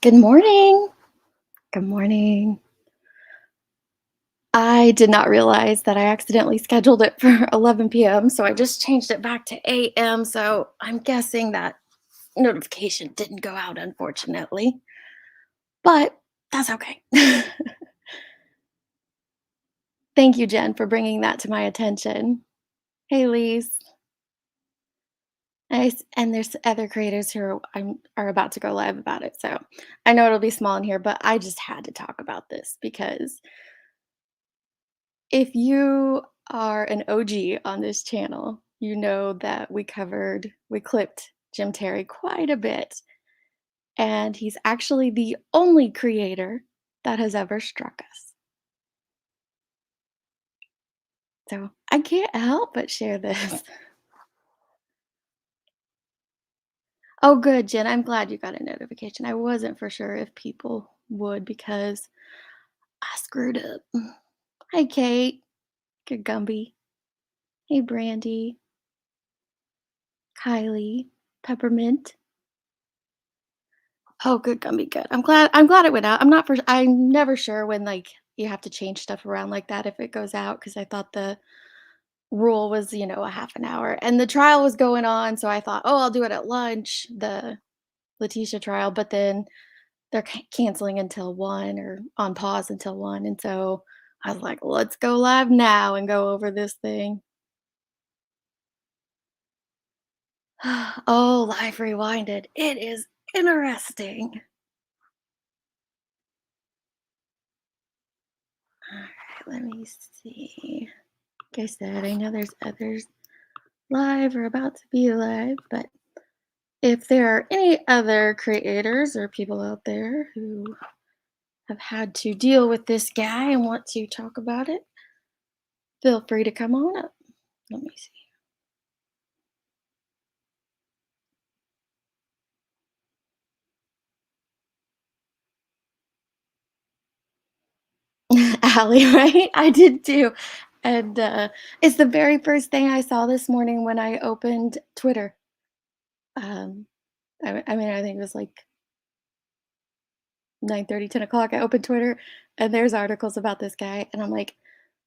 Good morning. Good morning. I did not realize that I accidentally scheduled it for 11 p.m., so I just changed it back to a.m., so I'm guessing that notification didn't go out, unfortunately, but that's okay. Thank you, Jen, for bringing that to my attention. Hey, Lise. Nice, and there's other creators who are about to go live about it, so I know it'll be small in here, but I just had to talk about this because if you are an OG on this channel, you know that we clipped Jim Terry quite a bit, and he's actually the only creator that has ever struck us. So I can't help but share this. Oh, good, Jen. I'm glad you got a notification. I wasn't for sure if people would because I screwed up. Hi, Kate. Good Gumby. Hey, Brandy. Kylie. Peppermint. Oh, good, gummy, good. I'm glad it went out. I'm never sure when, like, you have to change stuff around like that if it goes out because I thought the rule was, a half an hour, and the trial was going on, so I thought, "Oh, I'll do it at lunch," the Letitia trial, but then they're canceling until 1 or on pause until 1, and so I was like, "Let's go live now and go over this thing." Oh, live rewinded. It is interesting. Alright, let me see. Like I said, I know there's others live or about to be live, but if there are any other creators or people out there who have had to deal with this guy and want to talk about it, feel free to come on up. Let me see. Allie, right? I did too. And it's the very first thing I saw this morning when I opened Twitter. Um, I mean, I think it was like 9:30, 10 o'clock. I opened Twitter and there's articles about this guy. And I'm like,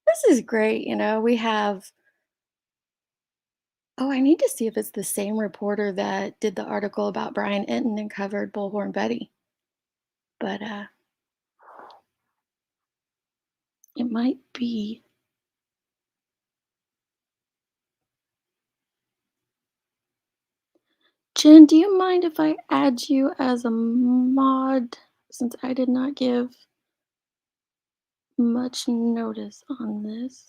this is great. We have Oh, I need to see if it's the same reporter that did the article about Brian Enton and covered Bullhorn Betty, but, it might be. Jen, do you mind if I add you as a mod since I did not give much notice on this?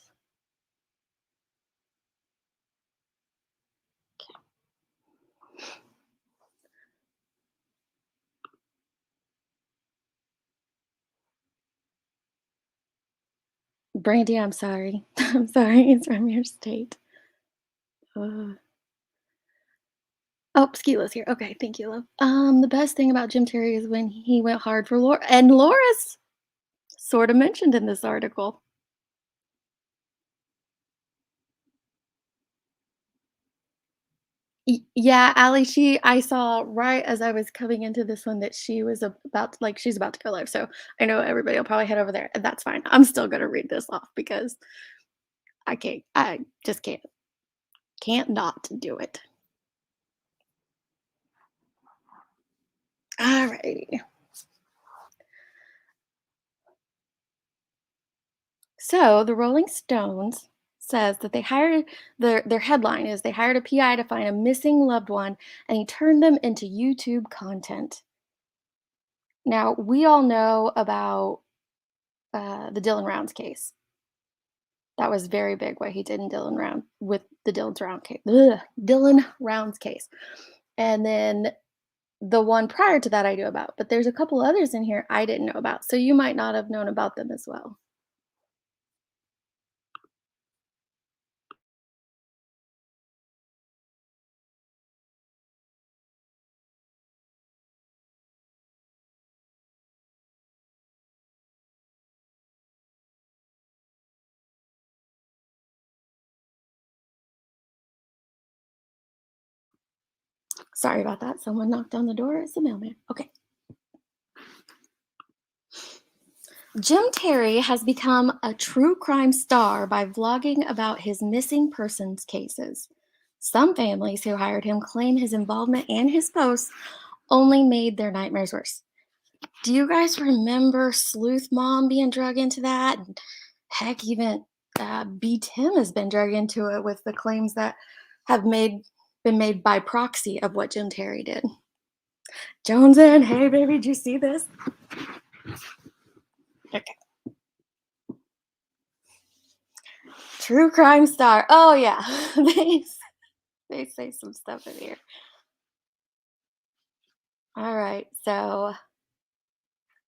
Brandy, I'm sorry. I'm sorry, it's from your state. Uh, oh, Skila's here. Okay, thank you, love. The best thing about Jim Terry is when he went hard for Laura, and Laura's sorta mentioned in this article. Yeah, Allie, I saw right as I was coming into this one that she was about to, like, she's about to go live, so I know everybody will probably head over there, and that's fine. I'm still gonna read this off because I just can't not do it. Alrighty. So, the Rolling Stones says that they hired their headline is they hired a PI to find a missing loved one, and he turned them into YouTube content. Now, we all know about, the Dylan Rounds case. That was very big what he did in the Dylan Rounds case. And then the one prior to that I knew about, but there's a couple others in here I didn't know about, so you might not have known about them as well. Sorry about that, someone knocked on the door, it's the mailman. Okay. Jim Terry has become a true crime star by vlogging about his missing persons cases. Some families who hired him claim his involvement and his posts only made their nightmares worse. Do you guys remember Sleuth Mom being drug into that? And heck, even B. Tim has been drug into it with the claims that have been made by proxy of what Jim Terry did. Jonesin, hey baby, did you see this? Okay. True crime star. Oh yeah, they they say some stuff in here. All right, so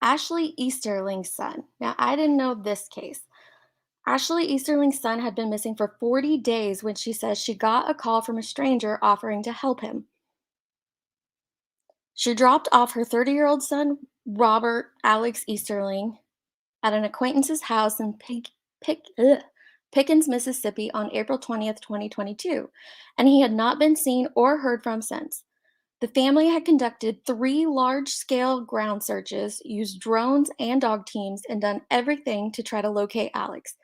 Ashley Easterling's son. Now I didn't know this case. Ashley Easterling's son had been missing for 40 days when she says she got a call from a stranger offering to help him. She dropped off her 30-year-old son, Robert Alex Easterling, at an acquaintance's house in Pickens, Mississippi on April 20th, 2022, and he had not been seen or heard from since. The family had conducted three large scale ground searches, used drones and dog teams, and done everything to try to locate Alex.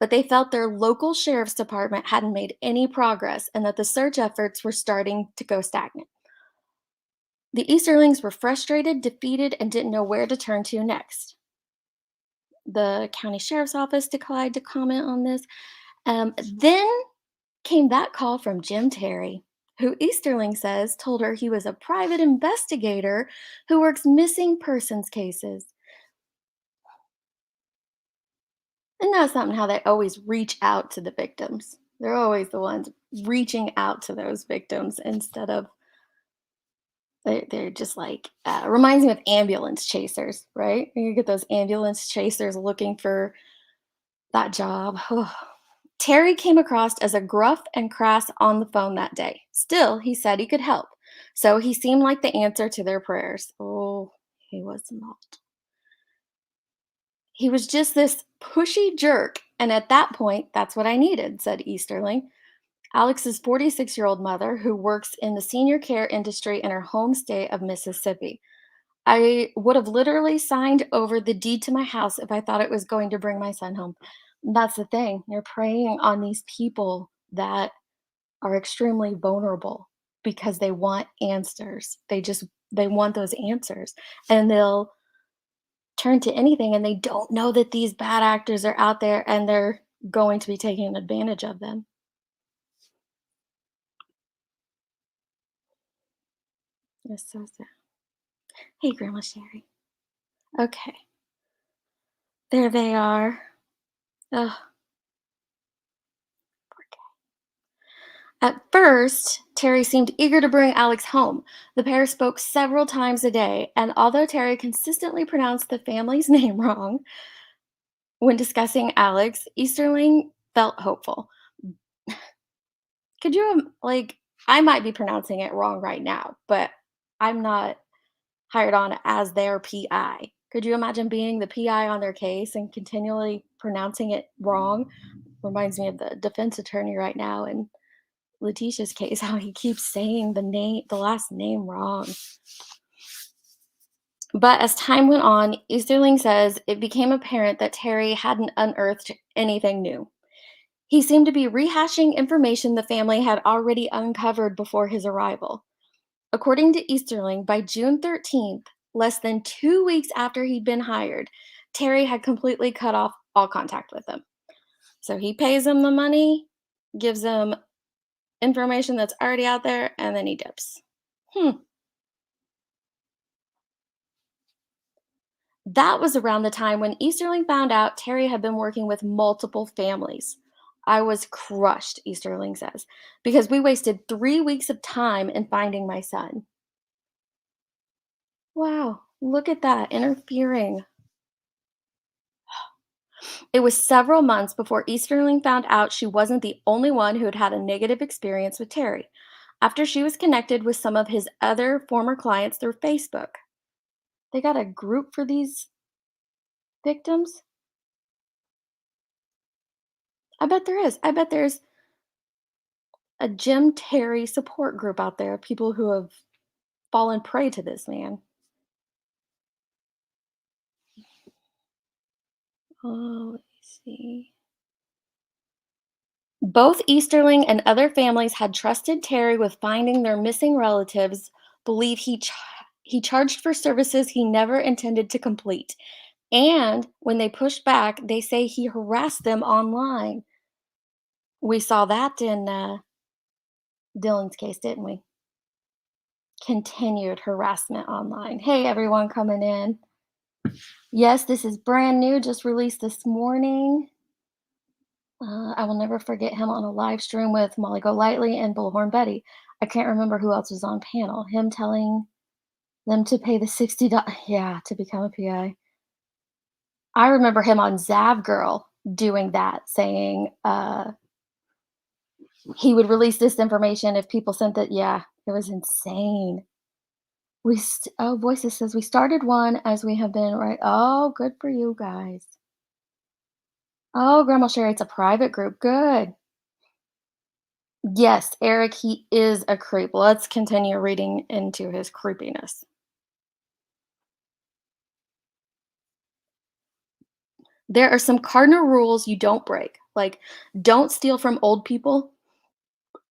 But they felt their local sheriff's department hadn't made any progress and that the search efforts were starting to go stagnant. The Easterlings were frustrated, defeated, and didn't know where to turn to next. The county sheriff's office declined to comment on this. Then came that call from Jim Terry, who Easterling says told her he was a private investigator who works missing persons cases. Isn't that something how they always reach out to the victims? They're always the ones reaching out to those victims instead of they're just like reminds me of ambulance chasers, right? You get those ambulance chasers looking for that job. Terry came across as a gruff and crass on the phone that day. Still, he said he could help. So he seemed like the answer to their prayers. Oh, he was not. He was just this pushy jerk. And at that point, that's what I needed, said Easterling. Alex's 46-year-old mother, who works in the senior care industry in her home state of Mississippi. I would have literally signed over the deed to my house if I thought it was going to bring my son home. That's the thing. You're preying on these people that are extremely vulnerable because they want answers. They want those answers. And they'll turn to anything and they don't know that these bad actors are out there and they're going to be taking advantage of them. It's so sad. Hey, Grandma Sherry. Okay, there they are. Ugh. At first, Terry seemed eager to bring Alex home. The pair spoke several times a day, and although Terry consistently pronounced the family's name wrong when discussing Alex, Easterling felt hopeful. Could you, I might be pronouncing it wrong right now, but I'm not hired on as their PI. Could you imagine being the PI on their case and continually pronouncing it wrong? Reminds me of the defense attorney right now in Letitia's case, how he keeps saying the last name wrong. But as time went on, Easterling says it became apparent that Terry hadn't unearthed anything new. He seemed to be rehashing information the family had already uncovered before his arrival. According to Easterling, by June 13th, less than 2 weeks after he'd been hired, Terry had completely cut off all contact with him. So he pays him the money, gives him information that's already out there, and then he dips. Hmm. That was around the time when Easterling found out Terry had been working with multiple families. I was crushed, Easterling says, because we wasted 3 weeks of time in finding my son. Wow, look at that, interfering. It was several months before Easterling found out she wasn't the only one who had had a negative experience with Terry, after she was connected with some of his other former clients through Facebook. They got a group for these victims? I bet there is. I bet there's a Jim Terry support group out there of people who have fallen prey to this man. Oh, let me see. Both Easterling and other families had trusted Terry with finding their missing relatives, believe he charged for services he never intended to complete. And when they pushed back, they say he harassed them online. We saw that in Dylan's case, didn't we? Continued harassment online. Hey, everyone coming in. Yes, this is brand new, just released this morning. I will never forget him on a live stream with Molly Golightly and Bullhorn Betty. I can't remember who else was on panel. Him telling them to pay the $60, yeah, to become a PI. I remember him on Zav Girl doing that, saying he would release this information if people sent it. Yeah, it was insane. Oh, Voices says we started one as we have been right. Oh, good for you guys. Oh, Grandma Sherry, it's a private group. Good. Yes, Eric, he is a creep. Let's continue reading into his creepiness. There are some cardinal rules you don't break, like don't steal from old people,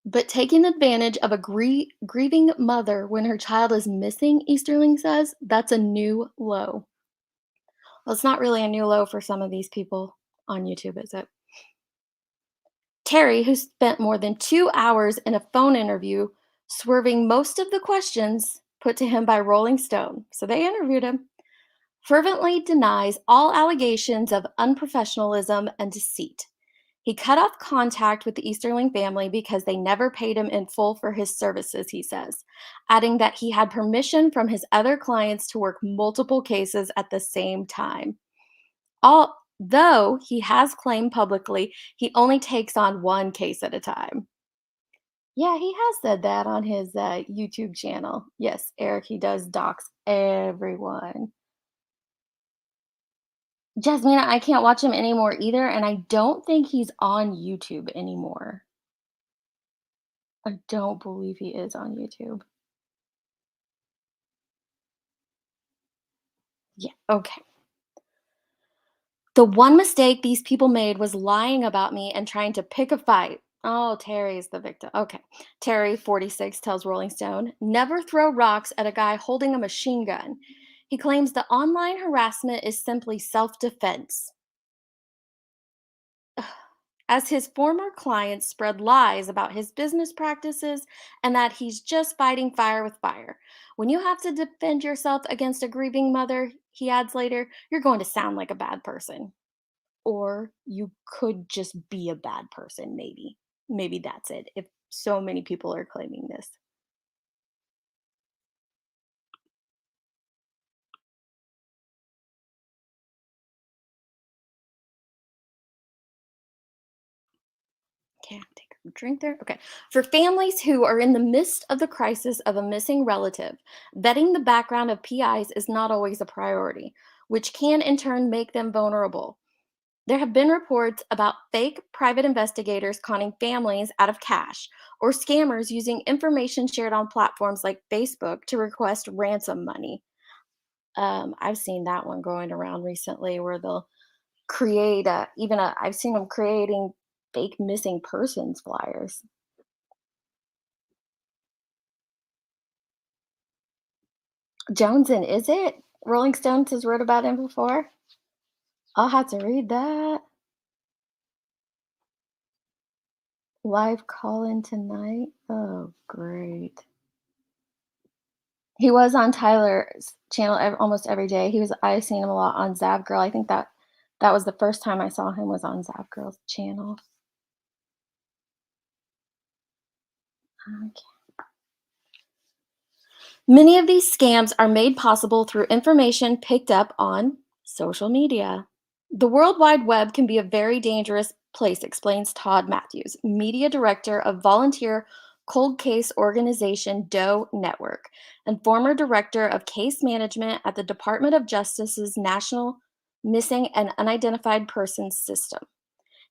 but taking advantage of a grieving mother when her child is missing, Easterling says, that's a new low. Well, it's not really a new low for some of these people on YouTube, is it? Terry, who spent more than 2 hours in a phone interview swerving most of the questions put to him by Rolling Stone, so they interviewed him, fervently denies all allegations of unprofessionalism and deceit. He cut off contact with the Easterling family because they never paid him in full for his services, he says, adding that he had permission from his other clients to work multiple cases at the same time. Although he has claimed publicly he only takes on one case at a time. Yeah, he has said that on his YouTube channel. Yes, Eric, he does dox everyone. Jasmina, I can't watch him anymore either, and I don't think he's on YouTube anymore. I don't believe he is on YouTube. Yeah, okay. The one mistake these people made was lying about me and trying to pick a fight. Oh, Terry's the victim. Okay. Terry, 46, tells Rolling Stone, never throw rocks at a guy holding a machine gun. He claims the online harassment is simply self defense. As his former clients spread lies about his business practices and that he's just fighting fire with fire. When you have to defend yourself against a grieving mother, he adds later, you're going to sound like a bad person. Or you could just be a bad person, maybe. Maybe that's it, if so many people are claiming this. Okay, take a drink there. Okay. For families who are in the midst of the crisis of a missing relative, vetting the background of PIs is not always a priority, which can in turn make them vulnerable. There have been reports about fake private investigators conning families out of cash or scammers using information shared on platforms like Facebook to request ransom money. I've seen that one going around recently where they'll create I've seen them creating fake missing persons flyers. Joneson, is it? Rolling Stones has wrote about him before? I'll have to read that. Live call-in tonight? Oh, great. He was on Tyler's channel almost every day. I've seen him a lot on Zav Girl. I think that was the first time I saw him was on Zav Girl's channel. Okay. Many of these scams are made possible through information picked up on social media. The World Wide Web can be a very dangerous place, explains Todd Matthews, media director of volunteer cold case organization Doe Network and former director of case management at the Department of Justice's National Missing and Unidentified Persons System.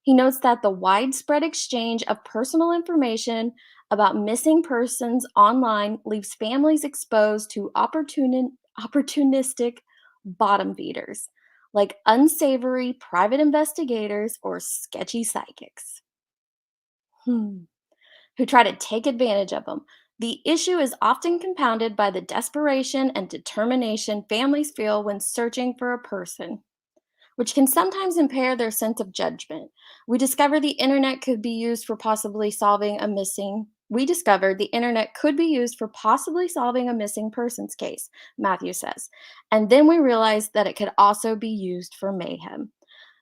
He notes that the widespread exchange of personal information about missing persons online leaves families exposed to opportunistic bottom feeders. like unsavory private investigators or sketchy psychics. Hmm. Who try to take advantage of them. The issue is often compounded by the desperation and determination families feel when searching for a person, which can sometimes impair their sense of judgment. We discovered the internet could be used for possibly solving a missing persons case, Matthew says. And then we realized that it could also be used for mayhem.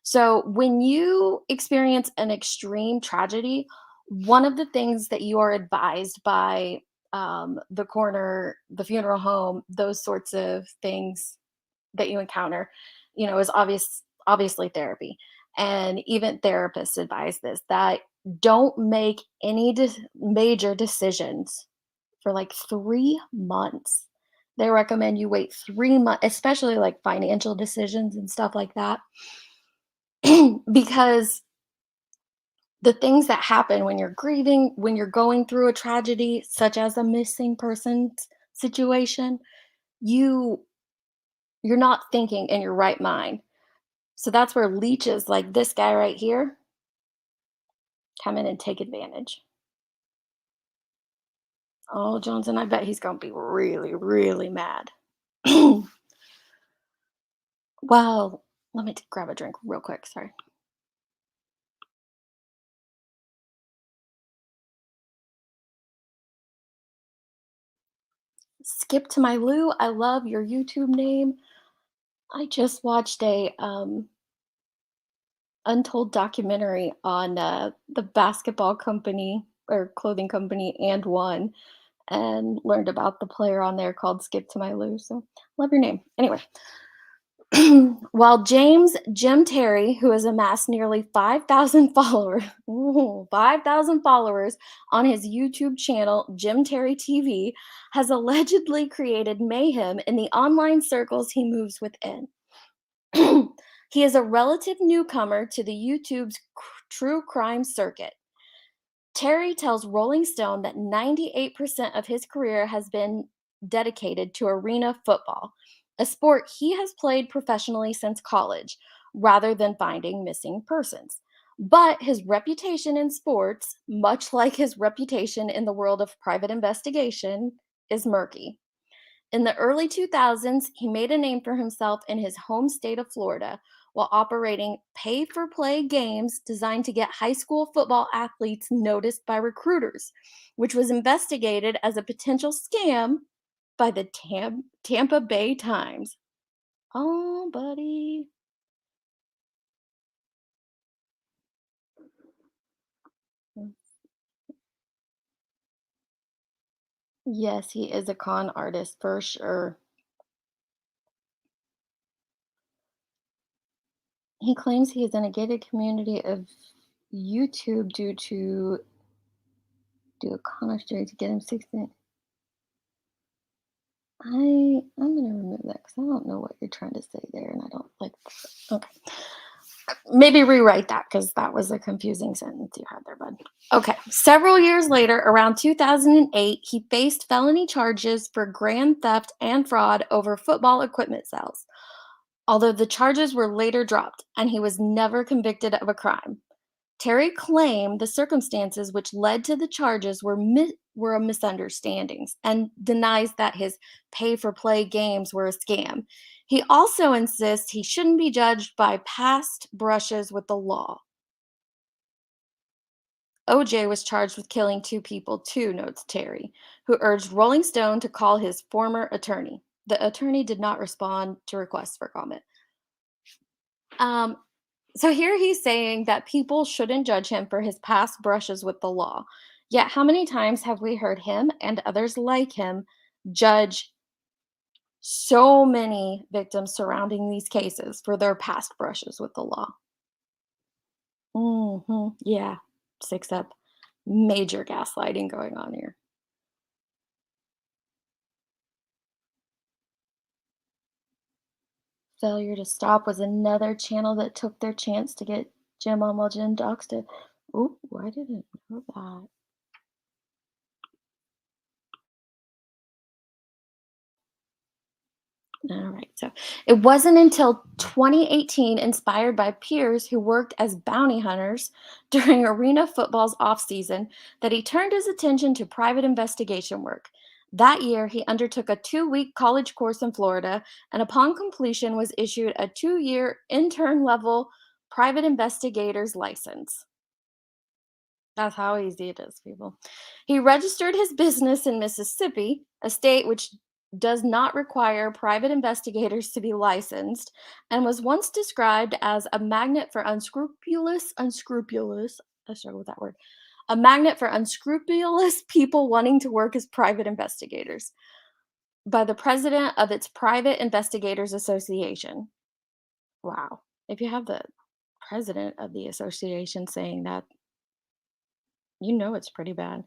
So, when you experience an extreme tragedy, one of the things that you are advised by the coroner, the funeral home, those sorts of things that you encounter, is obviously therapy. And even therapists advise this, that don't make any major decisions for like 3 months. They recommend you wait 3 months, especially like financial decisions and stuff like that, because the things that happen when you're grieving, when you're going through a tragedy, such as a missing persons situation, you you're not thinking in your right mind. So that's where leeches like this guy right here come in and take advantage. Oh, Johnson, I bet he's gonna be really, really mad. Well, let me grab a drink real quick. Sorry. Skip to my Lou. I love your YouTube name. I just watched a untold documentary on the basketball company or clothing company and one, and learned about the player on there called Skip to My Lou. So love your name. Anyway, while James Jim Terry, who has amassed nearly 5,000 followers, 5,000 followers on his YouTube channel, Jim Terry TV, has allegedly created mayhem in the online circles he moves within. He is a relative newcomer to the YouTube's true crime circuit. Terry tells Rolling Stone that 98% of his career has been dedicated to arena football, a sport he has played professionally since college, rather than finding missing persons. But his reputation in sports, much like his reputation in the world of private investigation, is murky. In the early 2000s, he made a name for himself in his home state of Florida while operating pay for play games designed to get high school football athletes noticed by recruiters, which was investigated as a potential scam by the Tampa Bay Times. Oh, buddy. Yes, he is a con artist for sure. He claims he is in a gated community of YouTube due to do a con to get him 16. I'm gonna remove that because I don't know what you're trying to say there, and I don't like that. Okay. Maybe rewrite that because that was a confusing sentence you had there, bud. Okay. Several years later, around 2008, he faced felony charges for grand theft and fraud over football equipment sales, although the charges were later dropped and he was never convicted of a crime. Terry claimed the circumstances which led to the charges were misunderstandings and denies that his pay for play games were a scam. He also insists he shouldn't be judged by past brushes with the law. OJ was charged with killing 2 people too, notes Terry, who urged Rolling Stone to call his former attorney. The attorney did not respond to requests for comment. Um, So here he's saying that people shouldn't judge him for his past brushes with the law. Yet, how many times have we heard him and others like him judge so many victims surrounding these cases for their past brushes with the law? Yeah, 6 up. Major gaslighting going on here. Failure to Stop was another channel that took their chance to get Jim on while Jim doxed it. Ooh, I didn't know that. All right. So it wasn't until 2018, inspired by peers who worked as bounty hunters during arena football's offseason, that he turned his attention to private investigation work. That year, he undertook a 2-week college course in Florida, and upon completion, was issued a 2-year intern level private investigator's license. That's how easy it is, people. He registered his business in Mississippi, a state which does not require private investigators to be licensed, and was once described as a magnet for unscrupulous, I struggle with that word, a magnet for unscrupulous people wanting to work as private investigators by the president of its Private Investigators Association. Wow. If you have the president of the association saying that, you know it's pretty bad.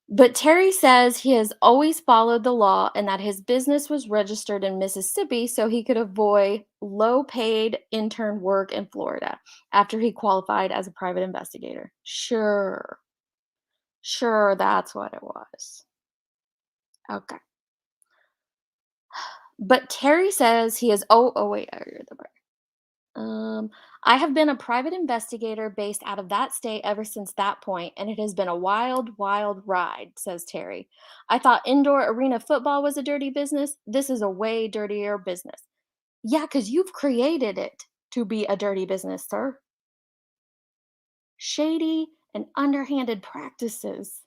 But Terry says he has always followed the law and that his business was registered in Mississippi so he could avoid low paid intern work in Florida after he qualified as a private investigator. Sure, sure, that's what it was. Okay. But Terry says he is, wait, I read the part. Um, I have been a private investigator based out of that state ever since that point, and it has been a wild, wild ride, says Terry. I thought indoor arena football was a dirty business. This is a way dirtier business. Yeah, because you've created it to be a dirty business, sir. Shady and underhanded practices.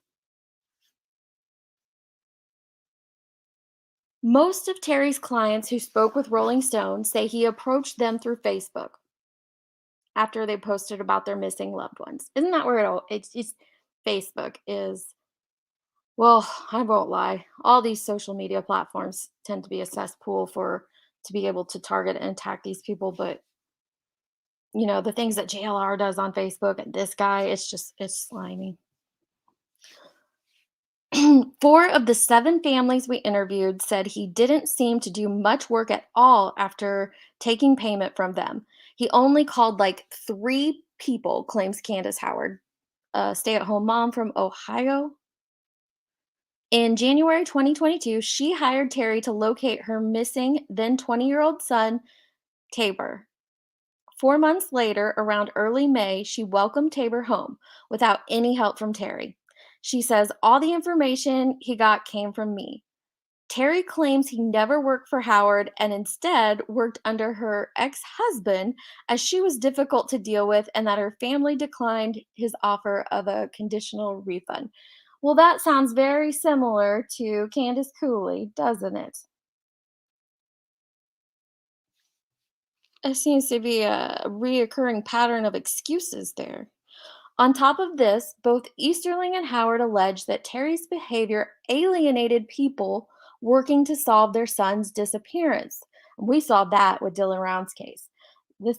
Most of Terry's clients who spoke with Rolling Stone say he approached them through Facebook after they posted about their missing loved ones. Isn't that where it's Facebook is, well, I won't lie. All these social media platforms tend to be a cesspool for to be able to target and attack these people, but the things that JLR does on Facebook and this guy, it's slimy. 4 of the 7 families we interviewed said he didn't seem to do much work at all after taking payment from them. He only called like 3 people, claims Candace Howard, a stay-at-home mom from Ohio. In January 2022, she hired Terry to locate her missing then 20-year-old son, Tabor. 4 months later, around early May, she welcomed Tabor home without any help from Terry. She says all the information he got came from me. Terry claims he never worked for Howard and instead worked under her ex husband as she was difficult to deal with and that her family declined his offer of a conditional refund. Well, that sounds very similar to Candace Cooley, doesn't it? It seems to be a reoccurring pattern of excuses there. On top of this, both Easterling and Howard allege that Terry's behavior alienated people working to solve their son's disappearance. We saw that with Dylan Round's case.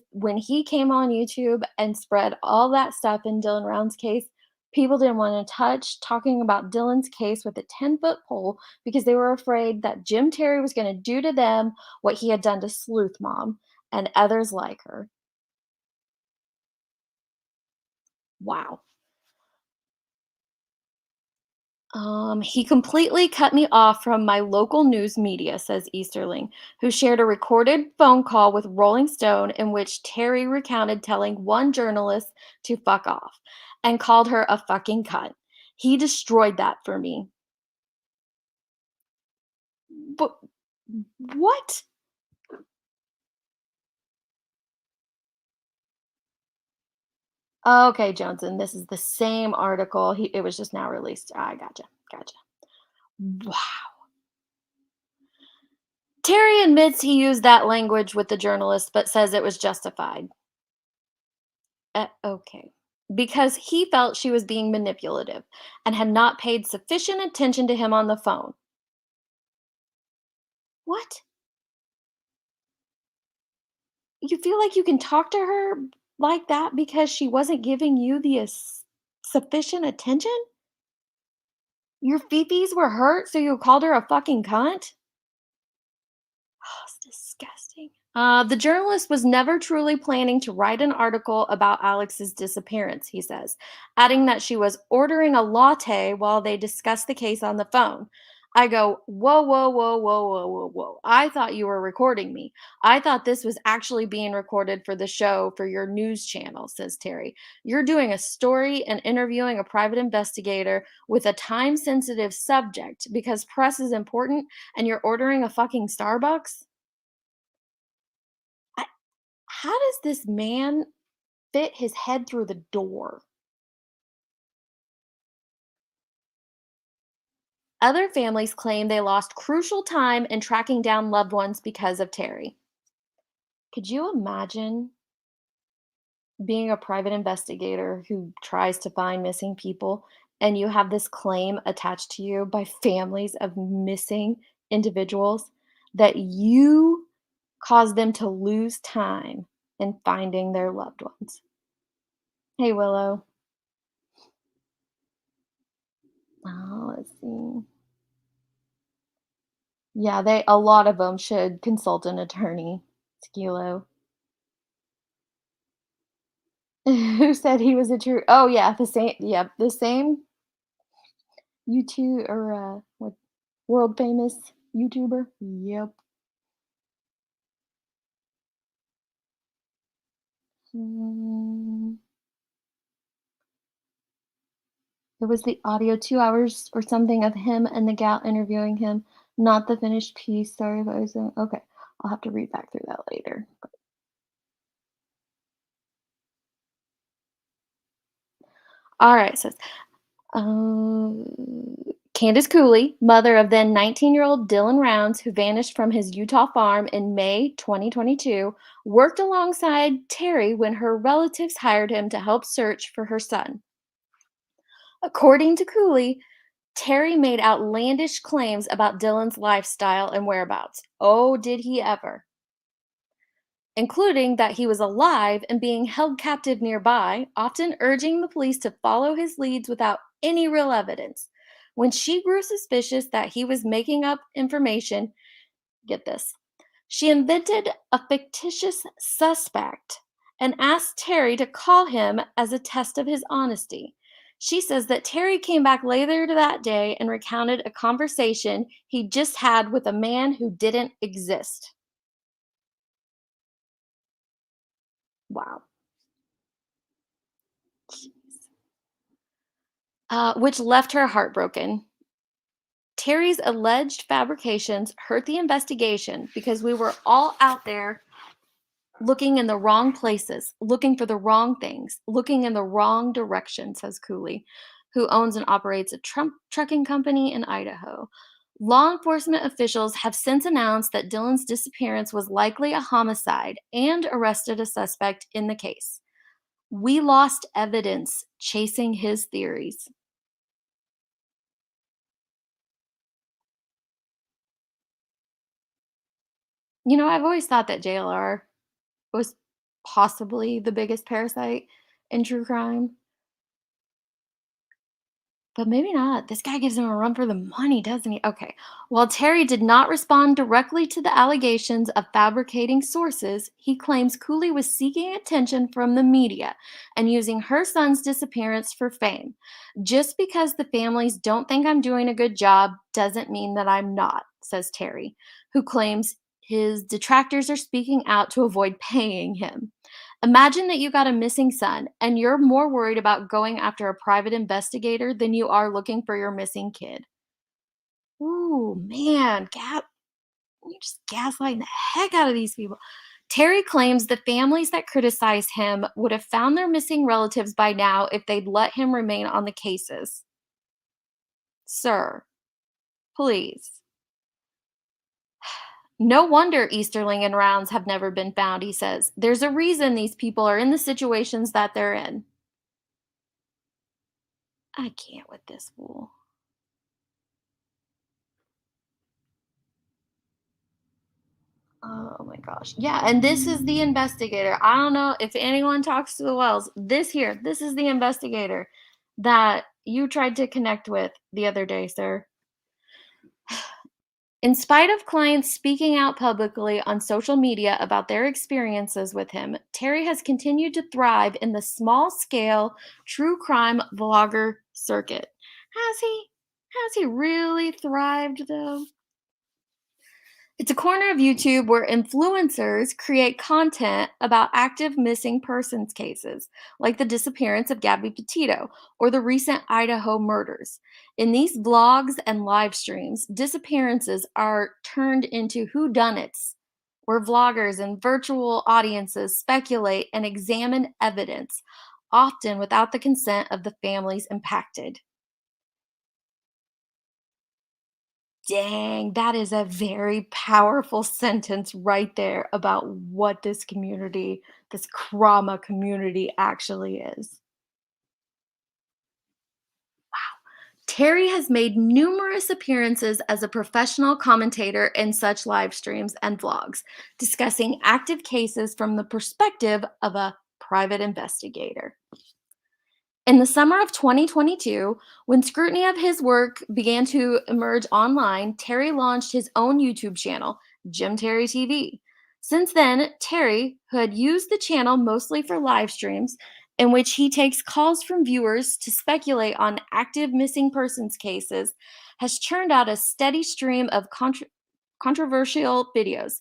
When he came on YouTube and spread all that stuff in Dylan Round's case, people didn't want to touch talking about Dylan's case with a 10-foot pole because they were afraid that Jim Terry was going to do to them what he had done to Sleuth Mom and others like her. Wow. He completely cut me off from my local news media, says Easterling, who shared a recorded phone call with Rolling Stone in which Terry recounted telling one journalist to fuck off and called her a fucking cunt. He destroyed that for me. But what? Okay, Johnson, this is the same article. It was just now released. I gotcha. Gotcha. Wow. Terry admits he used that language with the journalist, but says it was justified. Okay. Because he felt she was being manipulative and had not paid sufficient attention to him on the phone. What? You feel like you can talk to her like that because she wasn't giving you the sufficient attention? Your fifis were hurt, so you called her a fucking cunt? Oh, it's disgusting. The journalist was never truly planning to write an article about Alex's disappearance, he says, adding that she was ordering a latte while they discussed the case on the phone. I go, "Whoa, whoa, whoa, whoa, whoa, whoa, whoa. I thought you were recording me. I thought this was actually being recorded for the show for your news channel," says Terry. "You're doing a story and interviewing a private investigator with a time sensitive subject because press is important and you're ordering a fucking Starbucks?" I, how does this man fit his head through the door? Other families claim they lost crucial time in tracking down loved ones because of Terry. Could you imagine being a private investigator who tries to find missing people and you have this claim attached to you by families of missing individuals that you cause them to lose time in finding their loved ones? Hey, Willow. Oh, let's see. Yeah, they a lot of them should consult an attorney. Skilo. Who said he was a true oh, yeah, the same YouTube or, what world famous YouTuber? Yep. Mm, it was the audio 2 hours or something of him and the gal interviewing him, not the finished piece. Sorry if I was okay. I'll have to read back through that later. Alright, says, uh, Candace Cooley, mother of then 19-year-old Dylan Rounds, who vanished from his Utah farm in May 2022, worked alongside Terry when her relatives hired him to help search for her son. According to Cooley, Terry made outlandish claims about Dylan's lifestyle and whereabouts. Oh, did he ever? Including that he was alive and being held captive nearby, often urging the police to follow his leads without any real evidence. When she grew suspicious that he was making up information, get this, she invented a fictitious suspect and asked Terry to call him as a test of his honesty. She says that Terry came back later that day and recounted a conversation he just had with a man who didn't exist. Wow. Which left her heartbroken. Terry's alleged fabrications hurt the investigation because we were all out there looking in the wrong places, looking for the wrong things, looking in the wrong direction, says Cooley, who owns and operates a trucking company in Idaho. Law enforcement officials have since announced that Dylan's disappearance was likely a homicide and arrested a suspect in the case. We lost evidence chasing his theories. I've always thought that JLR was possibly the biggest parasite in true crime, but maybe not. This guy gives him a run for the money, doesn't he? Okay. While Terry did not respond directly to the allegations of fabricating sources, he claims Cooley was seeking attention from the media and using her son's disappearance for fame. Just because the families don't think I'm doing a good job doesn't mean that I'm not, says Terry, who claims his detractors are speaking out to avoid paying him. Imagine that you got a missing son and you're more worried about going after a private investigator than you are looking for your missing kid. Ooh, man, you're just gaslighting the heck out of these people. Terry claims the families that criticize him would have found their missing relatives by now if they'd let him remain on the cases. Sir, please. No wonder Easterling and Rounds have never been found, he says. There's a reason these people are in the situations that they're in. I can't with this fool. Oh my gosh. Yeah, and this is the investigator. I don't know if anyone talks to the Wells. This is the investigator that you tried to connect with the other day, sir. In spite of clients speaking out publicly on social media about their experiences with him, Terry has continued to thrive in the small scale true crime vlogger circuit. Has he? Has he really thrived, though? It's a corner of YouTube where influencers create content about active missing persons cases, like the disappearance of Gabby Petito or the recent Idaho murders. In these vlogs and live streams, disappearances are turned into whodunits, where vloggers and virtual audiences speculate and examine evidence, often without the consent of the families impacted. Dang, that is a very powerful sentence right there about what this community, this trauma community actually is. Terry has made numerous appearances as a professional commentator in such live streams and vlogs, discussing active cases from the perspective of a private investigator. In the summer of 2022, when scrutiny of his work began to emerge online, Terry launched his own YouTube channel, Jim Terry TV. Since then, Terry, who had used the channel mostly for live streams, in which he takes calls from viewers to speculate on active missing persons cases, has churned out a steady stream of controversial videos.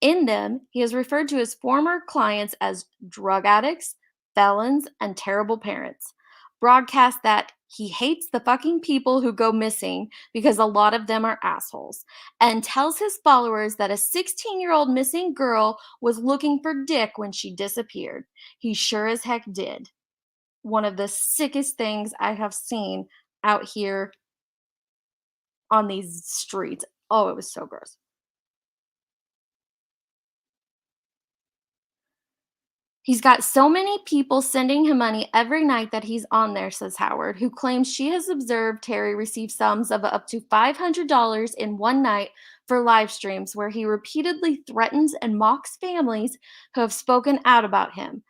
In them, he has referred to his former clients as drug addicts, felons, and terrible parents, broadcast that he hates the fucking people who go missing because a lot of them are assholes, and tells his followers that a 16-year-old missing girl was looking for dick when she disappeared. He sure as heck did. One of the sickest things I have seen out here on these streets. Oh, it was so gross. He's got so many people sending him money every night that he's on there, says Howard, who claims she has observed Terry receive sums of up to $500 in one night for live streams where he repeatedly threatens and mocks families who have spoken out about him.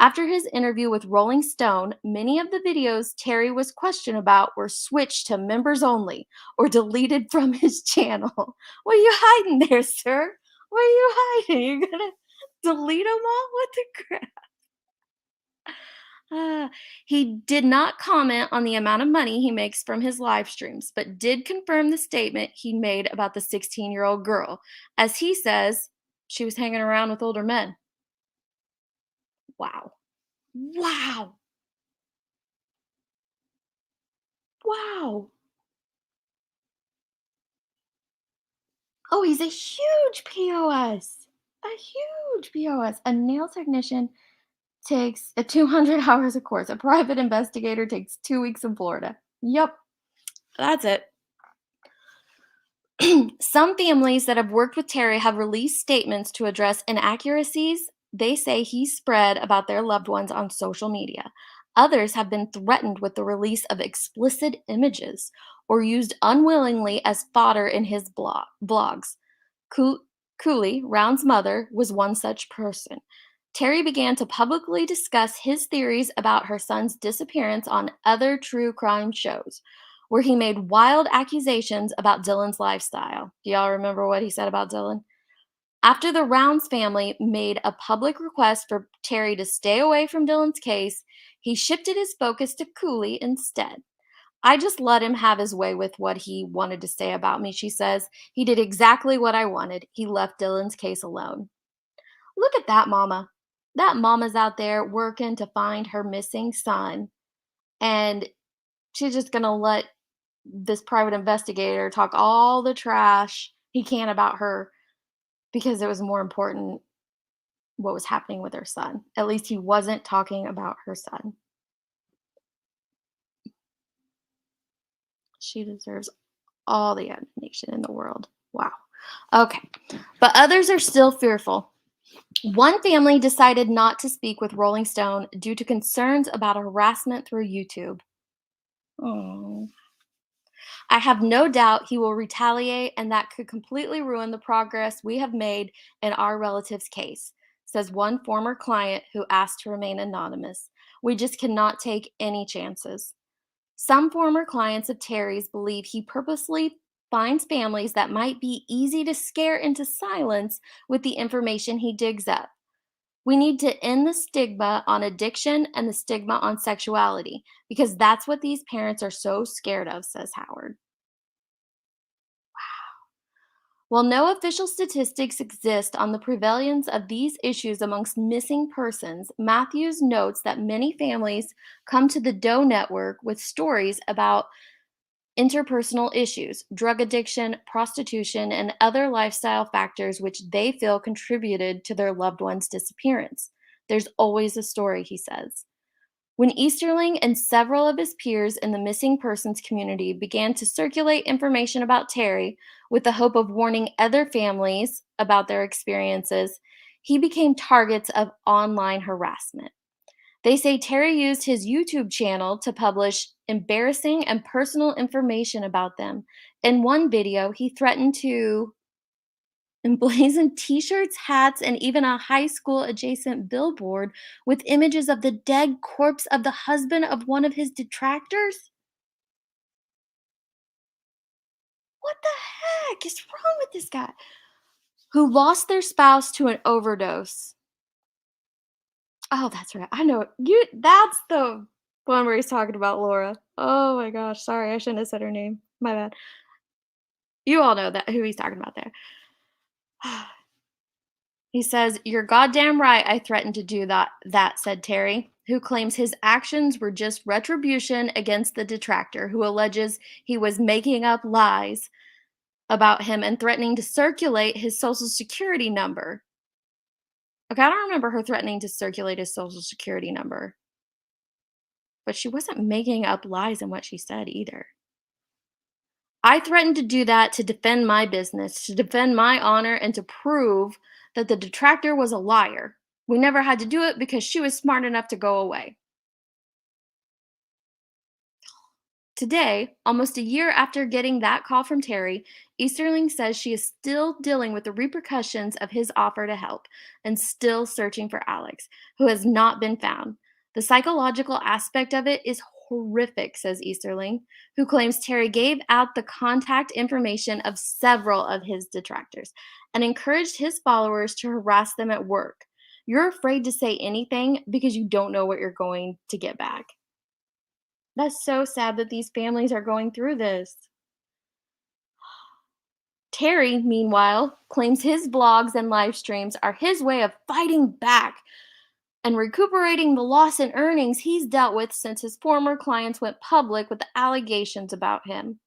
After his interview with Rolling Stone, many of the videos Terry was questioned about were switched to members only or deleted from his channel. What are you hiding there, sir? What are you hiding? You gonna delete them all? What the crap? Ah, he did not comment on the amount of money he makes from his live streams, but did confirm the statement he made about the 16-year-old girl. As he says, she was hanging around with older men. Wow. Wow. Wow. Oh, he's a huge POS. A huge POS. A nail technician takes 200 hours a course. A private investigator takes 2 weeks in Florida. Yep, that's it. Some families that have worked with Terry have released statements to address inaccuracies they say he spread about their loved ones on social media. Others have been threatened with the release of explicit images or used unwillingly as fodder in his blogs. Cool- Cooley, Round's mother, was one such person. Terry began to publicly discuss his theories about her son's disappearance on other true crime shows, where he made wild accusations about Dylan's lifestyle. Do y'all remember what he said about Dylan? After the Rounds family made a public request for Terry to stay away from Dylan's case, he shifted his focus to Cooley instead. I just let him have his way with what he wanted to say about me, she says. He did exactly what I wanted. He left Dylan's case alone. Look at that mama. That mama's out there working to find her missing son. And she's just going to let this private investigator talk all the trash he can about her because it was more important what was happening with her son. At least he wasn't talking about her son. She deserves all the admiration in the world. Wow. Okay. But others are still fearful. One family decided not to speak with Rolling Stone due to concerns about harassment through YouTube. Oh. I have no doubt he will retaliate, and that could completely ruin the progress we have made in our relative's case, says one former client who asked to remain anonymous. We just cannot take any chances. Some former clients of Terry's believe he purposely finds families that might be easy to scare into silence with the information he digs up. We need to end the stigma on addiction and the stigma on sexuality because that's what these parents are so scared of, says Howard. While no official statistics exist on the prevalence of these issues amongst missing persons, Matthews notes that many families come to the Doe Network with stories about interpersonal issues, drug addiction, prostitution, and other lifestyle factors which they feel contributed to their loved one's disappearance. There's always a story, he says. When Easterling and several of his peers in the missing persons community began to circulate information about Terry with the hope of warning other families about their experiences, he became targets of online harassment. They say Terry used his YouTube channel to publish embarrassing and personal information about them. In one video, he threatened to emblazon t shirts, hats, and even a high school adjacent billboard with images of the dead corpse of the husband of one of his detractors. What the heck is wrong with this guy? Who lost their spouse to an overdose. Oh, that's right. I know you. That's the one where he's talking about Laura. Oh my gosh. Sorry, I shouldn't have said her name. My bad. You all know that who he's talking about there. He says, "You're goddamn right I threatened to do that," said Terry, who claims his actions were just retribution against the detractor who alleges he was making up lies about him and threatening to circulate his social security number. Okay, I don't remember her threatening to circulate his social security number, but she wasn't making up lies in what she said either. I threatened to do that to defend my business, to defend my honor, and to prove that the detractor was a liar. We never had to do it because she was smart enough to go away. Today, almost a year after getting that call from Terry, Easterling says she is still dealing with the repercussions of his offer to help and still searching for Alex, who has not been found. The psychological aspect of it is horrific, says Easterling, who claims Terry gave out the contact information of several of his detractors and encouraged his followers to harass them at work. You're afraid to say anything because you don't know what you're going to get back. That's so sad that these families are going through this. Terry, meanwhile, claims his blogs and live streams are his way of fighting back and recuperating the loss in earnings he's dealt with since his former clients went public with the allegations about him.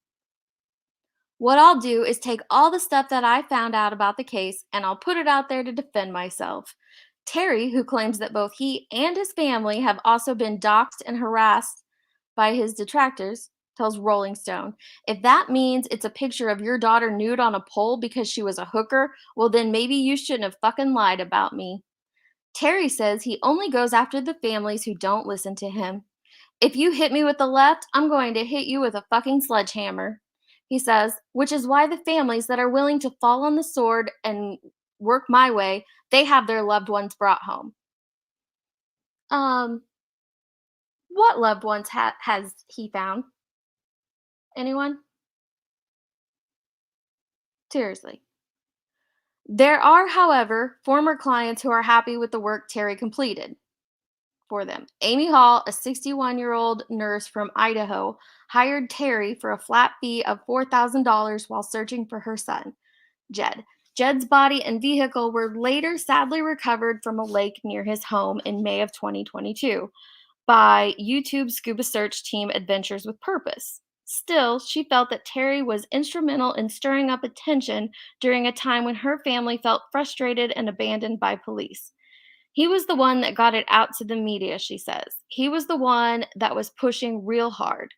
What I'll do is take all the stuff that I found out about the case and I'll put it out there to defend myself. Terry, who claims that both he and his family have also been doxxed and harassed by his detractors, tells Rolling Stone, "If that means it's a picture of your daughter nude on a pole because she was a hooker, well, then maybe you shouldn't have fucking lied about me." Terry says he only goes after the families who don't listen to him. "If you hit me with the left, I'm going to hit you with a fucking sledgehammer," he says, which is why the families that are willing to fall on the sword and work my way, they have their loved ones brought home. Um, what loved ones has he found? Anyone? Seriously. There are, however, former clients who are happy with the work Terry completed for them. Amy Hall, a 61-year-old nurse from Idaho, hired Terry for a flat fee of $4,000 while searching for her son, Jed. Jed's body and vehicle were later sadly recovered from a lake near his home in May of 2022 by YouTube scuba search team Adventures with Purpose. Still, she felt that Terry was instrumental in stirring up attention during a time when her family felt frustrated and abandoned by police. He was the one that got it out to the media, she says. He was the one that was pushing real hard.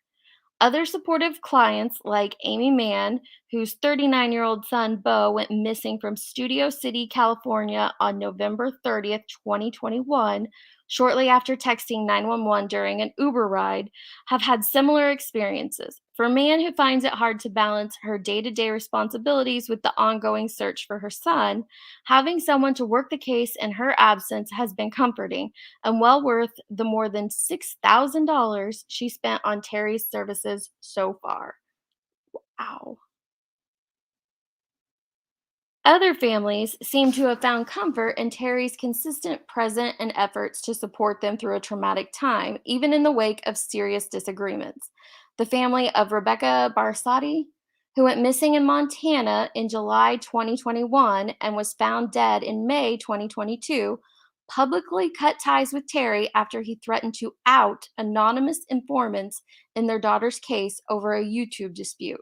Other supportive clients, like Amy Mann, whose 39-year-old son Bo went missing from Studio City, California on November 30th, 2021, shortly after texting 911 during an Uber ride, have had similar experiences. For Mann, who finds it hard to balance her day to day responsibilities with the ongoing search for her son, having someone to work the case in her absence has been comforting and well worth the more than $6,000 she spent on Terry's services so far. Ow. Other families seem to have found comfort in Terry's consistent presence and efforts to support them through a traumatic time, even in the wake of serious disagreements. The family of Rebecca Barsotti, who went missing in Montana in July 2021 and was found dead in May 2022, publicly cut ties with Terry after he threatened to out anonymous informants in their daughter's case over a YouTube dispute.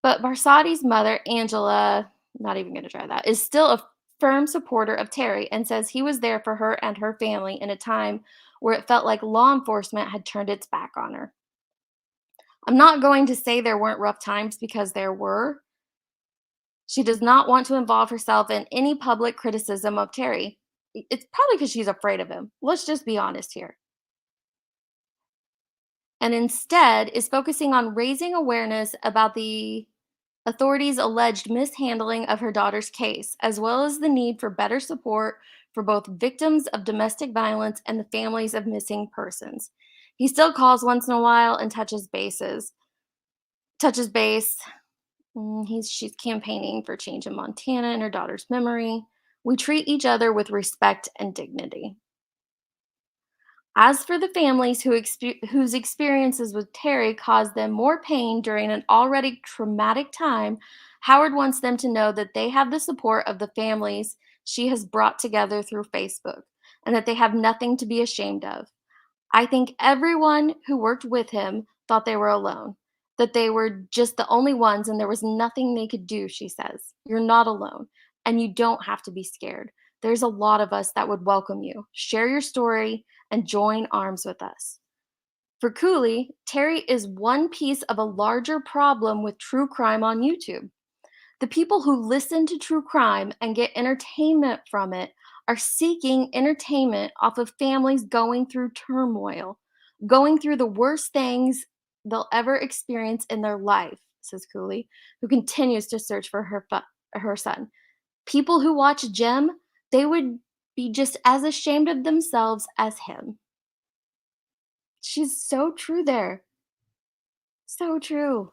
But Barsati's mother, Angela, not even going to try that, is still a firm supporter of Terry and says he was there for her and her family in a time where it felt like law enforcement had turned its back on her. I'm not going to say there weren't rough times because there were. She does not want to involve herself in any public criticism of Terry. It's probably because she's afraid of him. Let's just be honest here. And instead is focusing on raising awareness about the authorities' alleged mishandling of her daughter's case, as well as the need for better support for both victims of domestic violence and the families of missing persons. He still calls once in a while and touches base. She's campaigning for change in Montana in her daughter's memory. We treat each other with respect and dignity. As for the families whose experiences with Terry caused them more pain during an already traumatic time, Howard wants them to know that they have the support of the families she has brought together through Facebook and that they have nothing to be ashamed of. I think everyone who worked with him thought they were alone, that they were just the only ones and there was nothing they could do, she says. You're not alone, and you don't have to be scared. There's a lot of us that would welcome you. Share your story and join arms with us. For Cooley, Terry is one piece of a larger problem with true crime on YouTube. The people who listen to true crime and get entertainment from it are seeking entertainment off of families going through turmoil, going through the worst things they'll ever experience in their life, says Cooley, who continues to search for her son. People who watch Jem, they would be just as ashamed of themselves as him. She's so true there. So true.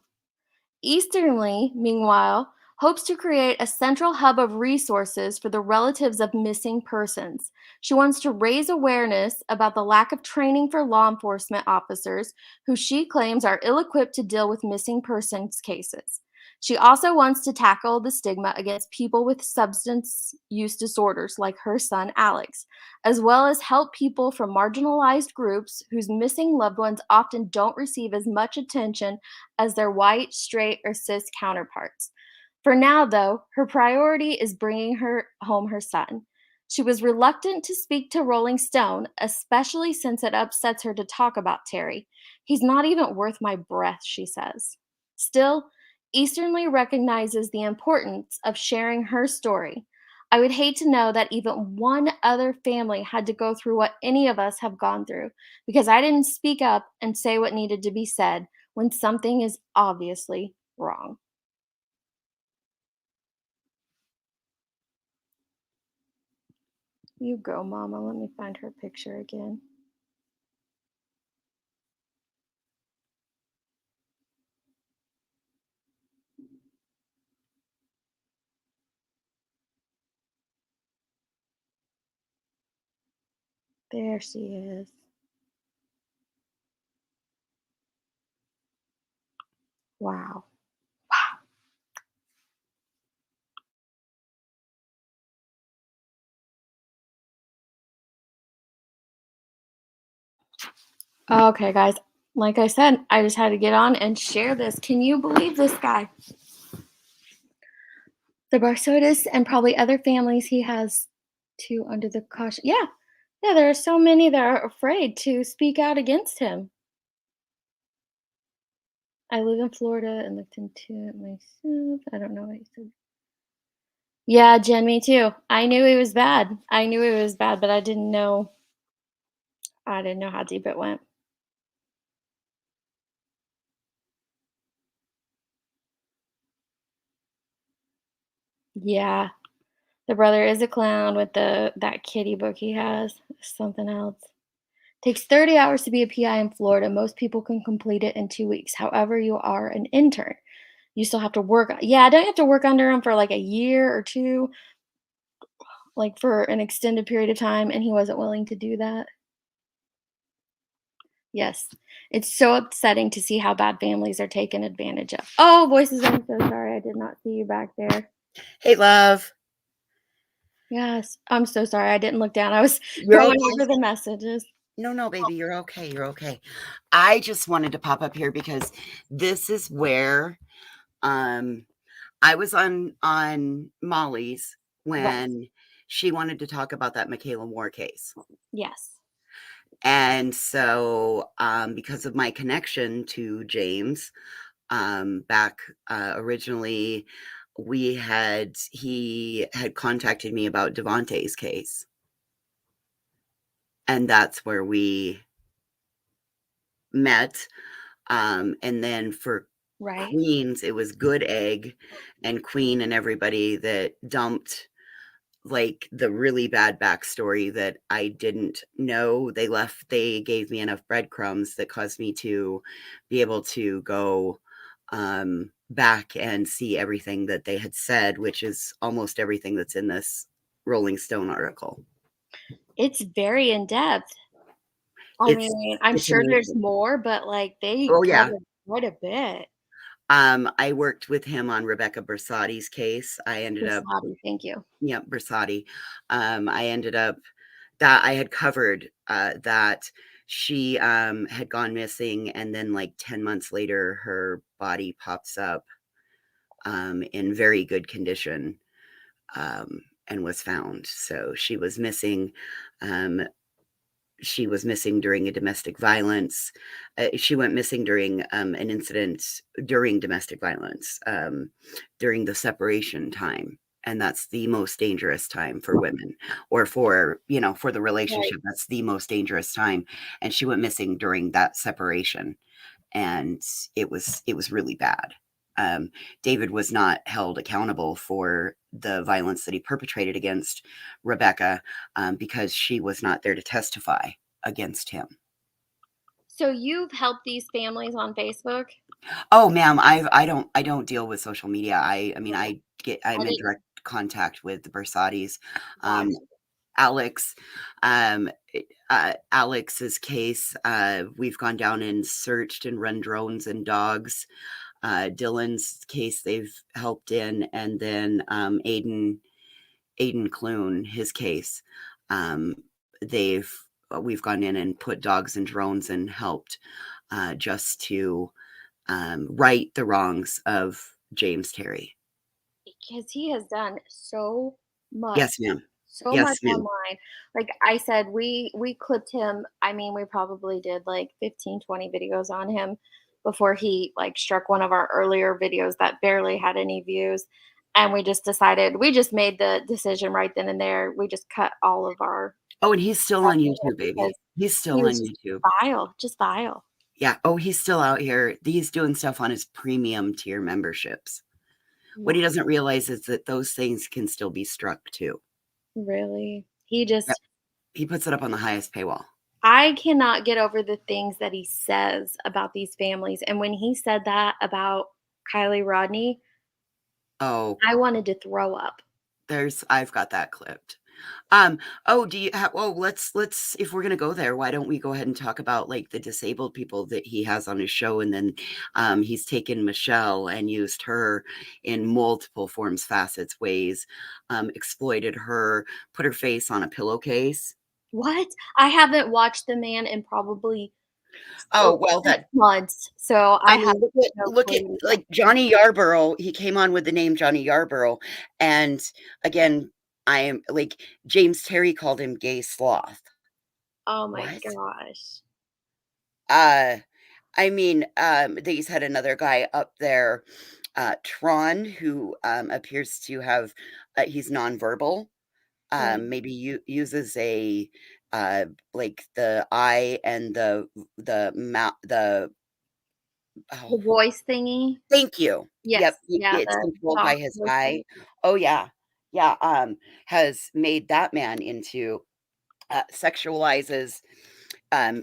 Easternly, meanwhile, hopes to create a central hub of resources for the relatives of missing persons. She wants to raise awareness about the lack of training for law enforcement officers who she claims are ill equipped to deal with missing persons cases. She also wants to tackle the stigma against people with substance use disorders like her son Alex, as well as help people from marginalized groups whose missing loved ones often don't receive as much attention as their white, straight, or cis counterparts. For now, though, her priority is bringing her home her son. She was reluctant to speak to Rolling Stone, especially since it upsets her to talk about Terry. He's not even worth my breath, she says. Still, Easternly recognizes the importance of sharing her story. I would hate to know that even one other family had to go through what any of us have gone through because I didn't speak up and say what needed to be said when something is obviously wrong. You go, Mama. Let me find her picture again. There she is. Wow. Okay, guys. Like I said, I just had to get on and share this. Can you believe this guy? The Barsotis and probably other families he has to under the caution. Yeah. Yeah, there are so many that are afraid to speak out against him. I live in Florida and looked into it myself. I don't know what he said. Yeah, Jen, me too. I knew it was bad. I knew it was bad, but I didn't know how deep it went. Yeah. The brother is a clown with that kitty book he has. Something else. Takes 30 hours to be a PI in Florida. Most people can complete it in 2 weeks. However, you are an intern. You still have to work. Yeah, don't you have to work under him for like a year or two, like for an extended period of time? And he wasn't willing to do that. Yes. It's so upsetting to see how bad families are taken advantage of. Oh, voices, I'm so sorry. I did not see you back there. Hey, love. Yes. I'm so sorry. I didn't look down. I was You're going okay. over the messages. No, no, baby, you're okay. You're okay. I just wanted to pop up here because this is where um I was on Molly's Right. when she wanted to talk about that Michaela Moore case. Yes. And so because of my connection to James, back originally he had contacted me about Devontae's case. And that's where we met. And then for Right. Queens, it was Good Egg and Queen and everybody that dumped like the really bad backstory that I didn't know. They gave me enough breadcrumbs that caused me to be able to go back and see everything that they had said, which is almost everything that's in this Rolling Stone article. It's very in depth. I It's mean, I'm it's sure there's amazing. more, but like they Oh yeah. covered quite a bit. I worked with him on Rebecca Bersati's case. I ended up, Wasabi, thank you. yeah, Bersati. I ended up that I had covered that she had gone missing, and then like 10 months later, her body pops up in very good condition and was found. So um, she was missing during a domestic violence. She went missing during an incident during domestic violence, during the separation time. And that's the most dangerous time for women or for, for the Right. relationship. That's the most dangerous time. And she went missing during that separation. And it was really bad. Um, David was not held accountable for the violence that he perpetrated against Rebecca because she was not there to testify against him. So you've helped these families on Facebook? Oh, ma'am, I don't deal with social media. I mean, Okay. I'm I in didn't direct contact with the Versatis. got Um, Alex, um, Alex's case, we've gone down and searched and run drones and dogs. Dylan's case they've helped in, and then Aiden Clune, his case, um, they've we've gone in and put dogs and drones and helped just to right the wrongs of James Terry. because he has done much, Yes, ma'am. so much Yes, ma'am. online. Like I said, we clipped him. I mean, we probably did like 15, 20 videos on him before he like struck one of our earlier videos that barely had any views. And we just made the decision right then and there. We just cut all of our Oh, and he's still stuff on with him YouTube, because baby. He's he still was on just YouTube. vile, just vile. Yeah. Oh, he's still out here. He's doing stuff on his premium tier memberships. What Yeah, he doesn't realize is that those things can still be struck too. really. He Yep. just He puts it up on the highest paywall. I cannot get over the things that he says about these families, and when he said that about Kylie Rodney, Oh, I wanted to throw up. I've got that clipped. Um, oh, let's if we're gonna go there, why don't we go ahead and talk about like the disabled people that he has on his show, and then he's taken Michelle and used her in multiple forms, facets, ways, exploited her, put her face on a pillowcase. What? I haven't watched the man in probably Oh, over well, 6 that months, so I I have mean, no look clue at what he's like talking. Johnny Yarborough. He came on with the name Johnny Yarborough, and again, I am like James Terry called him gay sloth. Oh my What? gosh. Uh, I mean, these had another guy up there, Tron, who appears to have he's nonverbal. Mm. Maybe uses a like the eye and the mouth the The oh voice thingy? thank you. Yep, Yes, yeah, it's the controlled by soft his voice eye. thing. Oh yeah, yeah. Has made that man into sexualizes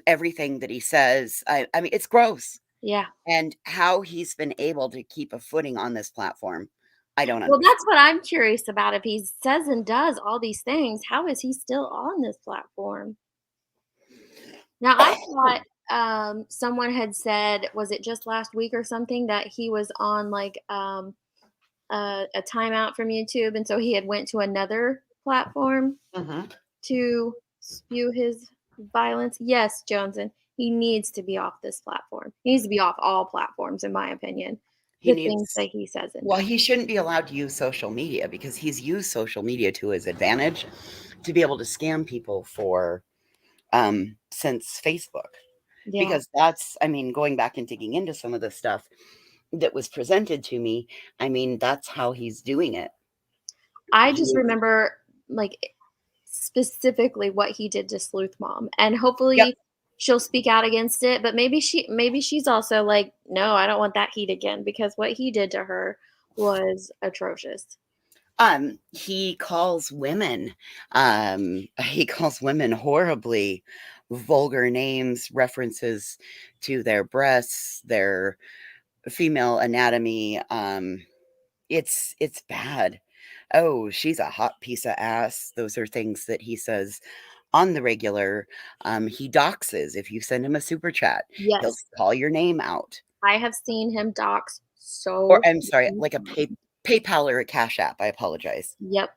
everything that he says. I mean, it's gross. Yeah. And how he's been able to keep a footing on this platform, I don't Well, that's understand. what I'm curious about. If he says and does all these things, how is he still on this platform? Now, I thought someone had said, was it just last week or something, that he was on like a timeout from YouTube, and so he had went to another platform Mhm. to spew his violence. Yes, Johnson, he needs to be off this platform. He needs to be off all platforms, in my opinion. He The things needs that he says and well, does. he shouldn't be allowed to use social media because he's used social media to his advantage to be able to scam people for since Facebook. Yeah. Because that's I mean, going back and digging into some of the stuff that was presented to me, I mean, that's how he's doing it. I just He remember, like, specifically what he did to Sleuth Mom, and Yep. hopefully she'll speak out against it, but maybe she's also like, "No, I don't want that heat again," because what he did to her was atrocious. He calls women, he calls women horribly vulgar names, references to their breasts, their female anatomy, it's bad. "Oh, she's a hot piece of ass." Those are things that he says on the regular. He doxes. If you send him a super chat, he'll Yes, call your name out. I have seen him dox Or so I'm sorry, many like a times. PayPal or a Cash App, I apologize. Yep,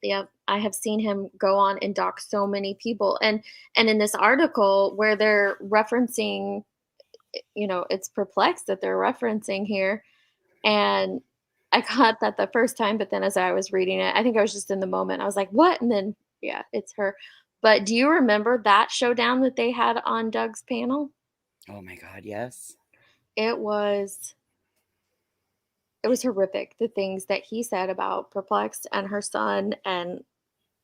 yep, I have seen him go on and dox so many people, and in this article where they're referencing, it's perplexed that they're referencing here. And I caught that the first time, but then as I was reading it, I think I was just in the moment. I was like, "What?" And then, yeah, it's her. But do you remember that showdown that they had on Doug's panel? Oh my god, yes. It was it was horrific, the things that he said about Perplexed and her son and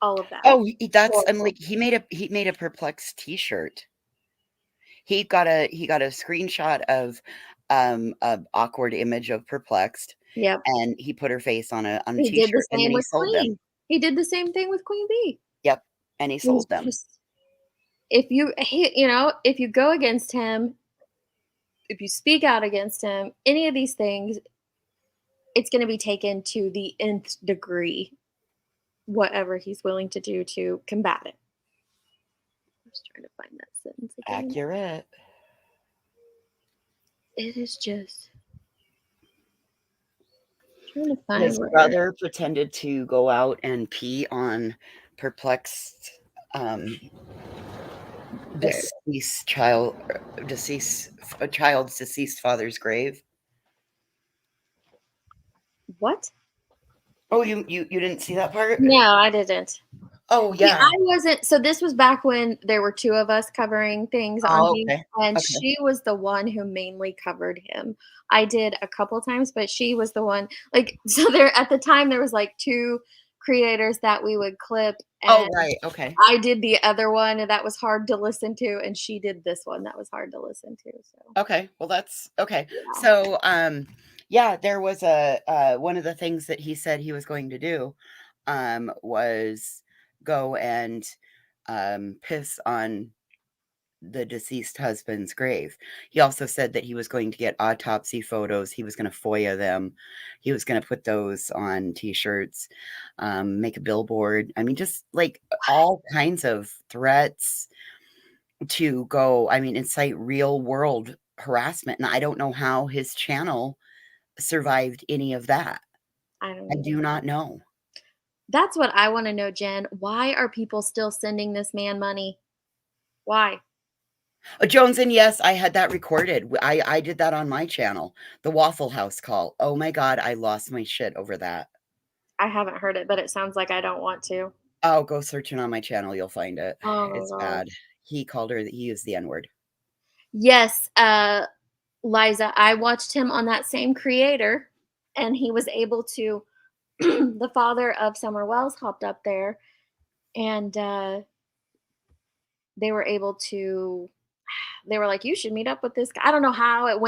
all of that. Oh, he that's I'm Horrible. like, he made a perplexed T-shirt. He got a screenshot of, a awkward image of perplexed, Yep. and he put her face on a He did the T-shirt, and then same he with sold them. Queen. He did the same thing with Queen Bee. Yep, and he He's sold them. just if you go against him, if you speak out against him, any of these things, it's gonna be taken to the nth degree, whatever he's willing to do to combat it. I'm just trying to find that sentence again. Accurate. It is just trying to find His where. brother pretended to go out and pee on perplexed, um, There. deceased child deceased a child's deceased father's grave. What? Oh, you didn't see that part? No, I didn't. Oh, See, yeah. I wasn't so this was back when there were 2 of us covering things on Oh, Deets, okay. and Okay. she was the one who mainly covered him. I did a couple times, but she was the one, like, so there at the time, there was, like, 2 creators that we would clip, Oh, and right, okay. I did the other one, and that was hard to listen to, and she did this one that was hard to listen to, so, Okay, well, that's okay. yeah. So, yeah, there was one of the things that he said he was going to do, was go and, piss on the deceased husband's grave. He also said that he was going to get autopsy photos, he was gonna FOIA them, he was gonna put those on T-shirts, make a billboard. I mean, just, like, all kinds of threats to go I mean, incite real world harassment, and I don't know how his channel survived any of that. I don't I even do know. not know. That's what I wanna know, Jen. Why are people still sending this man money? Why? Jones, and yes, I had that recorded. I did that on my channel, the Waffle House call. Oh my god, I lost my shit over that. I haven't heard it, but it sounds like I don't want to. Oh, go searching on my channel, you'll find it. Oh my It's bad. gosh. He used the N-word. Yes, Liza, I watched him on that same creator, and he was able to the father of Summer Wells hopped up there, and, they were able to they were like, "You should meet up with this guy." I don't know how it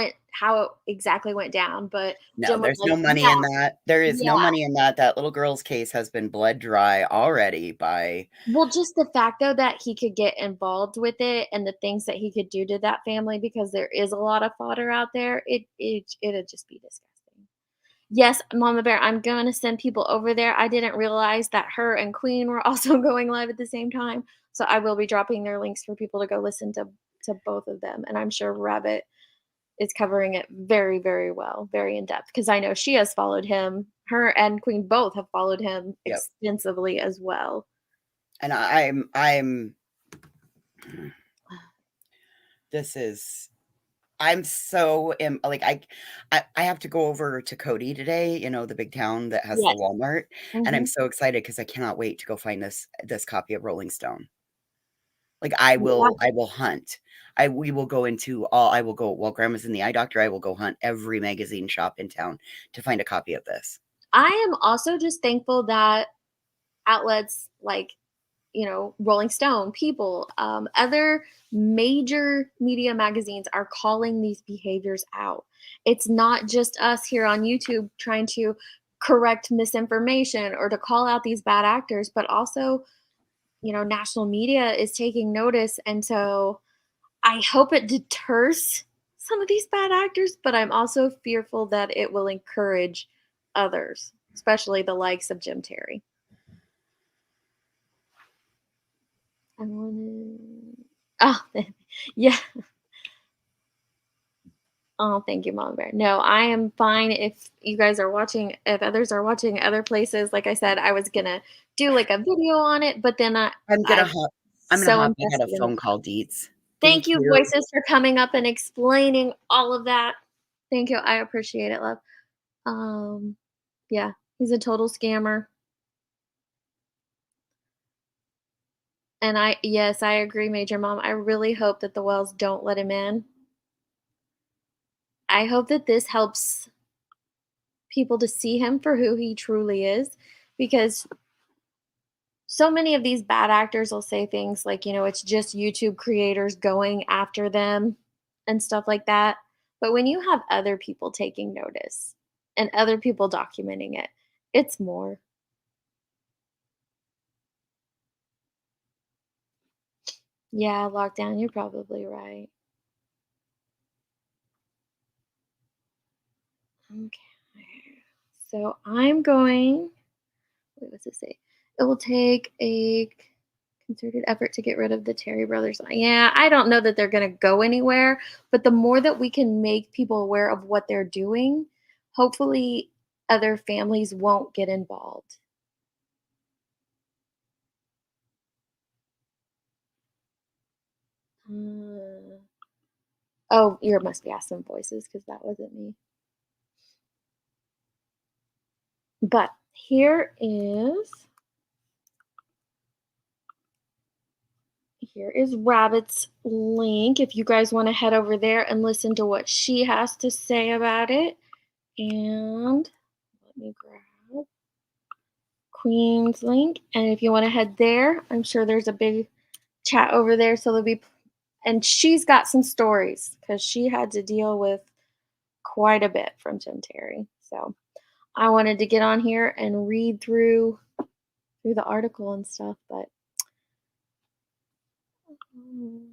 exactly went down, but No, Jim was there's like, no money "Yeah, in that. There is no yeah." money in that. That little girl's case has been bled dry already by Well, just the fact though that he could get involved with it and the things that he could do to that family because there is a lot of fodder out there, it'd just be disgusting. Yes, Mama Bear, I'm gonna send people over there. I didn't realize that her and Queen were also going live at the same time, so I will be dropping their links for people to go listen to both of them, and I'm sure Rabbit is covering it very, very well, very in depth, because I know she has followed him. Her and Queen both have followed him Yep. extensively as well. And I'm this is I'm so like I have to go over to Cody today, the big town that has the Yes. Walmart, and I'm Mhm. so excited because I cannot wait to go find this copy of Rolling Stone. Like Yeah. I will hunt. We will go into all I will go while grandma's in the eye doctor, I will go hunt every magazine shop in town to find a copy of this. I am also just thankful that outlets like, Rolling Stone, People, other major media magazines are calling these behaviors out. It's not just us here on YouTube trying to correct misinformation or to call out these bad actors, but also, national media is taking notice. And so I hope it deters some of these bad actors, but I'm also fearful that it will encourage others, especially the likes of Jim Terry. I wanna Oh, yeah. Oh, thank you, Mom Bear. No, I am fine if you guys are watching if others are watching other places. Like I said, I was gonna do, like, a video on it, but then I'm gonna I'm hop I'm gonna so hop. I got a invested in it. phone call, Deets. Thank Thank you, you. Voices, for coming up and explaining all of that. Thank you, I appreciate it, love. Um, yeah, he's a total scammer, and I agree, Major Mom. I really hope that the Wells don't let him in. I hope that this helps people to see him for who he truly is, because so many of these bad actors will say things like, it's just YouTube creators going after them and stuff like that. But when you have other people taking notice and other people documenting it, it's more. Yeah, lockdown, you're probably right. Okay. So I'm going, what does it say? It will take a concerted effort to get rid of the Terry brothers. Yeah, I don't know that they're going to go anywhere, but the more that we can make people aware of what they're doing, hopefully other families won't get involved. Uh, oh, you must be asking voices because that wasn't me. But here is Rabbit's link if you guys want to head over there and listen to what she has to say about it. And let me grab Queen's link. And if you want to head there, I'm sure there's a big chat over there. So there'll be, and she's got some stories because she had to deal with quite a bit from Jim Terry. So I wanted to get on here and read through the article and stuff, but mm,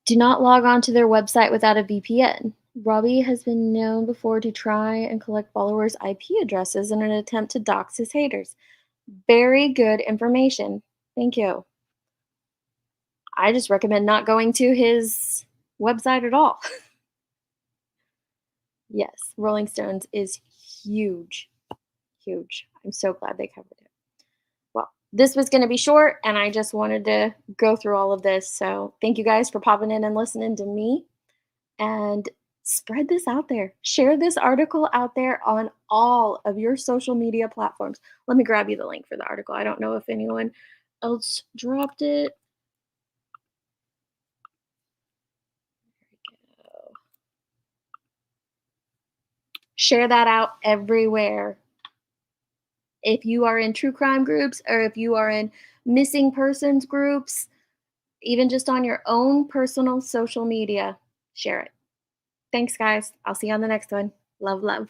do not log on to their website without a VPN. Robbie has been known before to try and collect followers' IP addresses in an attempt to dox his haters. Very good information. Thank you. I just recommend not going to his website at all. Yes, Rolling Stones is huge, huge. I'm so glad they covered it. Well, this was going to be short, and I just wanted to go through all of this. So, thank you guys for popping in and listening to me. And spread this out there. Share this article out there on all of your social media platforms. Let me grab you the link for the article. I don't know if anyone else dropped it. Share that out everywhere. If you are in true crime groups or if you are in missing persons groups, even just on your own personal social media, share it. Thanks, guys. I'll see you on the next one. Love, love.